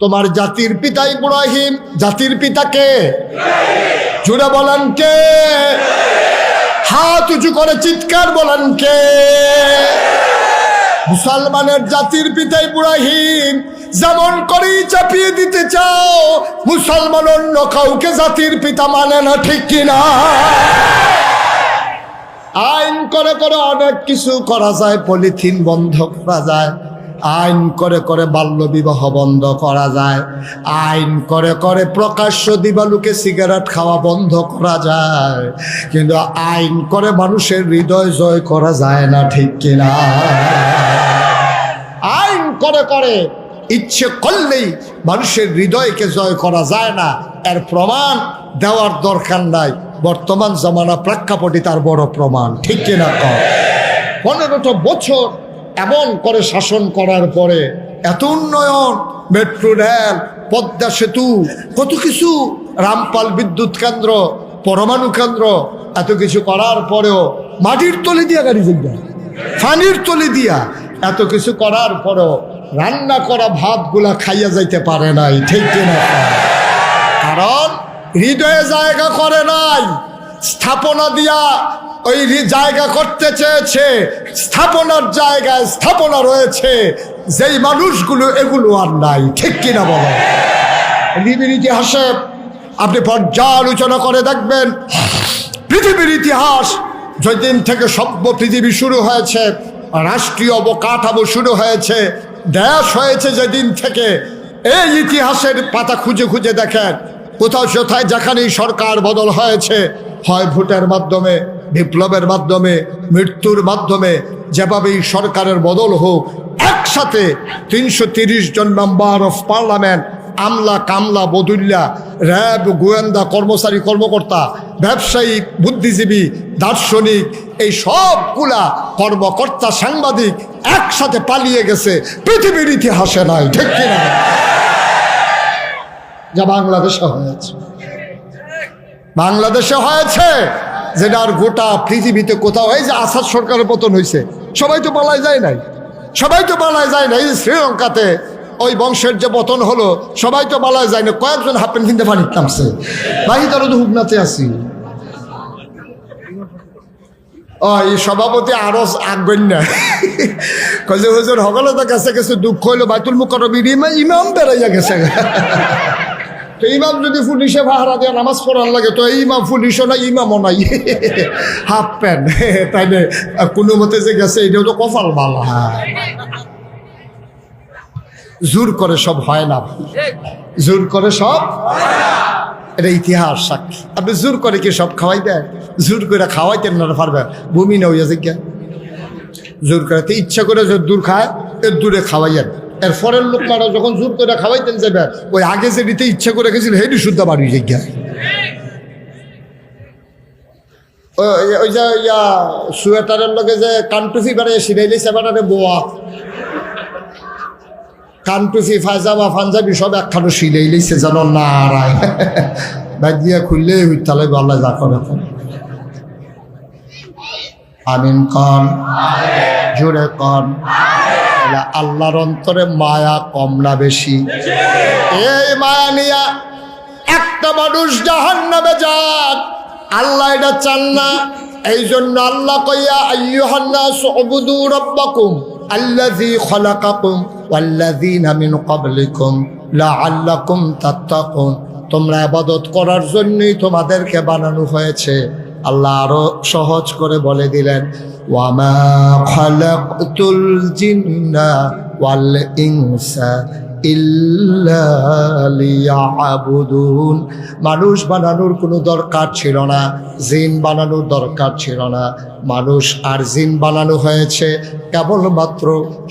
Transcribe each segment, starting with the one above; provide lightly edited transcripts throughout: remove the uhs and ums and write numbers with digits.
তোমার জাতির পিতা ইব্রাহিম। জাতির পিতা কে? জুড়ে বলেন কে? হাত উঁচু করে চিৎকার বলেন কে? মুসলমানের জাতির পিতা ইব্রাহিম। যেমন করেই চাপিয়ে দিতে চাও, মুসলমান অন্য কাউকে জাতির পিতা মানে না, ঠিক কিনা? আইন করে করে অনেক কিছু করা যায়, পলিথিন বন্ধ করা যায়, আইন করে করে বাল্য বিবাহ বন্ধ করা যায়, আইন করে করে প্রকাশ্য দিবালুকে সিগারেট খাওয়া বন্ধ করা যায়, কিন্তু আইন করে মানুষের হৃদয় জয় করা যায় না, ঠিক কিনা? আইন করে করে ইচ্ছে করলেই মানুষের হৃদয়কে জয় করা যায় না, এর প্রমাণ দেওয়ার দরকার নাই। বর্তমান জমানা প্রেক্ষাপটে তার বড় প্রমাণ, ঠিক কিনা? 15টা বছর এমন করে শাসন করার পরে এত উন্নয়ন, মেট্রো রেল, পদ্মা সেতু, কত কিছু, রামপাল বিদ্যুৎ কেন্দ্র, পরমাণু কেন্দ্র, এত কিছু করার পরেও মাটির তলে দিয়া গাড়ি যাইবা, পানির তলে দিয়া এত কিছু করার পরেও রান্না করা ভাতগুলা খাইয়া যাইতে পারে নাই, ঠিক কিনা? কারণ হৃদয়ে জায়গা করে নাই, স্থাপনা দিয়া ওই জায়গা করতে চেয়েছে, স্থাপনার জায়গায় স্থাপনা রয়েছে, যেই মানুষগুলো এগুলো আর নাই, ঠিক কিনা বলো? পৃথিবীর ইতিহাসে আপনি পর্যালোচনা করে দেখবেন, পৃথিবীর ইতিহাস যেদিন থেকে সভ্য পৃথিবী শুরু হয়েছে, রাষ্ট্রীয় অবকাঠামো শুরু হয়েছে, দেশ হয়েছে, যেদিন থেকে এই ইতিহাসের পাতা খুঁজে খুঁজে দেখেন, কোথাও কোথায় যেখানেই সরকার বদল হয়েছে, হয় ভোটের মাধ্যমে, বিপ্লবের মাধ্যমে, মৃত্যুর মাধ্যমে, যেভাবেই সরকারের বদল হোক, একসাথে 330 জন মেম্বার অফ পার্লামেন্ট, আমলা কামলা বদুল্লা, র্যাব, গোয়েন্দা কর্মচারী কর্মকর্তা, ব্যবসায়ী, বুদ্ধিজীবী, দার্শনিক, এই সবগুলা কর্মকর্তা, সাংবাদিক একসাথে পালিয়ে গেছে, পৃথিবীর ইতিহাসে নাই, ঠিক কিনা? যা বাংলাদেশে হয়েছে, বাংলাদেশে হয়েছে, যেটা আর গোটা পৃথিবীতে কোথাও। এই যে আসাদ সরকারের পতন হয়েছে, সবাই তো পালায় যায় নাই, সবাই তো পালায় যায় না। এই যে শ্রীলঙ্কাতে ওই বংশের যে পতন হলো, সবাই তো পালায় যায় না, কয়েকজন হাফ প্যান্ট কিনতে পানি নামছে, বাহি তারা তো হুকনাতে আছি। এই সভাপতি আরো আগবেন না, কয়ে হুজুর সকলে তো গেছে গেছে, দুঃখ হইলো বাইতুল মুকাররমের ইমাম বেড়াইয়া গেছে। তো ইমাম যদি পুলিশে পাহারা দিয়ে নামাজ পড়ার লাগে, তো এই ইমাম পুলিশও নাই, ইমামও নাই, হাফ প্যান্ট, তাইলে কোনো মতে যে গেছে, এটাও তো কপাল ভালো। হ্যাঁ, জোর করে সব হয় না, জোর করে সব, এটা ইতিহাস সাক্ষী। আপনি জোর করে কি সব খাওয়াই দেন? জোর করে খাওয়াইতেন না পারবেন, বমি না হইয়া জিজ্ঞা। জোর করে ইচ্ছা করে যে দূর খায়, এর দূরে খাওয়াইয়েন। এর পরের লোক মারা যখন জোর করে খাওয়াইতেন যাবে, ওই আগে যে দিতে ইচ্ছা করে গেছিল, হেডি শুদ্ধ বাড়ি জিজ্ঞা। ওই যে ইয়া সোয়েটারের লগে যে কানটুফি বাড়িয়ে সিরাইলে সেবাটারে বোয়া, কানটুফি, পায়জামা, পাঞ্জাবি সব একখানো সিলাই লইছে যেন না রায়, ব্যাগ দিয়ে খুললে তাহলে আল্লাহ যা করে। আমিন কন, জোরে কন। আল্লাহর অন্তরে মায়া কম না বেশি? এই মায়া নিয়া একটা মানুষ জাহান্নামে যাক, আল্লাহ এটা চান না। এই জন্য আল্লাহ কইয়া, আইয়ুহান নাস উবুদু রাব্বাকুম আল্লাযী খালাকাকুম ওয়াল্লাযীনা মিন ক্বাবলিকুম লাআল্লাকুম তাত্তাকুন। তোমরা ইবাদত করার জন্যই তোমাদেরকে বানানো হয়েছে। আল্লাহ আরো সহজ করে বলে দিলেন, ওয়ামা খালাকতুল জিন্না ওয়াল ইনসা ইল্লা লিয়াবুদুন। মানুষ বানানোর কোনো দরকার ছিল না, জিন বানানোর দরকার ছিল না। মানুষ আর জিন বানানো হয়েছে কেবলমাত্র,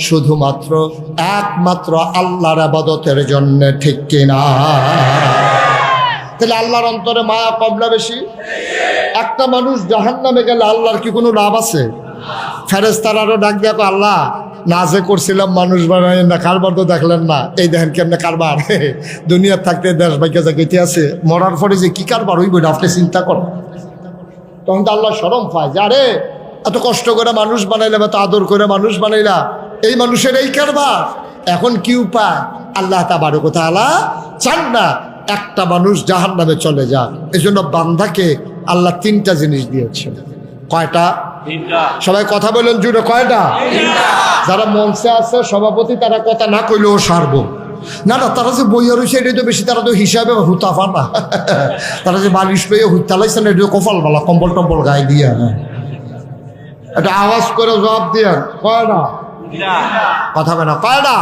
শুধুমাত্র, একমাত্র আল্লাহর ইবাদতের জন্য, ঠিক কিনা? তাহলে আল্লাহর অন্তরে মায়া কম না বেশি? একটা মানুষ জাহান্নামে গেলে আল্লাহর কি কোনো লাভ আছে? ফেরেশতারাও ডাক দেখো, আল্লাহ না যে করছিলাম মানুষ বানাই না, কারবার তো দেখলেন না, এই দেখেন কেমনে কারবার। দুনিয়ার থাকতে দেশ বাইকে জায়গাতে আছে, মরার পরে যে কি কারবার হইব আপনি চিন্তা করো। তখন তো আল্লাহ শরম পায়, যে আরে এত কষ্ট করে মানুষ বানাইলাম, এত আদর করে মানুষ বানাইলা, এই মানুষের এই কারবার, এখন কি উপায়? আল্লাহ তাবারক ওয়া তাআলা চান না একটা মানুষ জাহান্নামে চলে যাক। এজন্য বান্দাকে আল্লাহ তিনটা জিনিস দিয়েছেন। কয়টা? সবাই কথা বলেন জুড়ে, কয়টা? যারা মঞ্চে আছে সভাপতি, তারা কথা না কইলেও সারবো না। না, তারা যে বইয়া রয়েছে এটাই তো বেশি, তারা তো হিসাবে হুতাফা না। তারা যে বালিশ লইয়া হুতালাইছে না, এটা কপাল বালা, কম্বল টম্বল গায়ে দিয়া। এটা আওয়াজ করে জবাব দিয়ে, কয়টা কথা? কয়টা?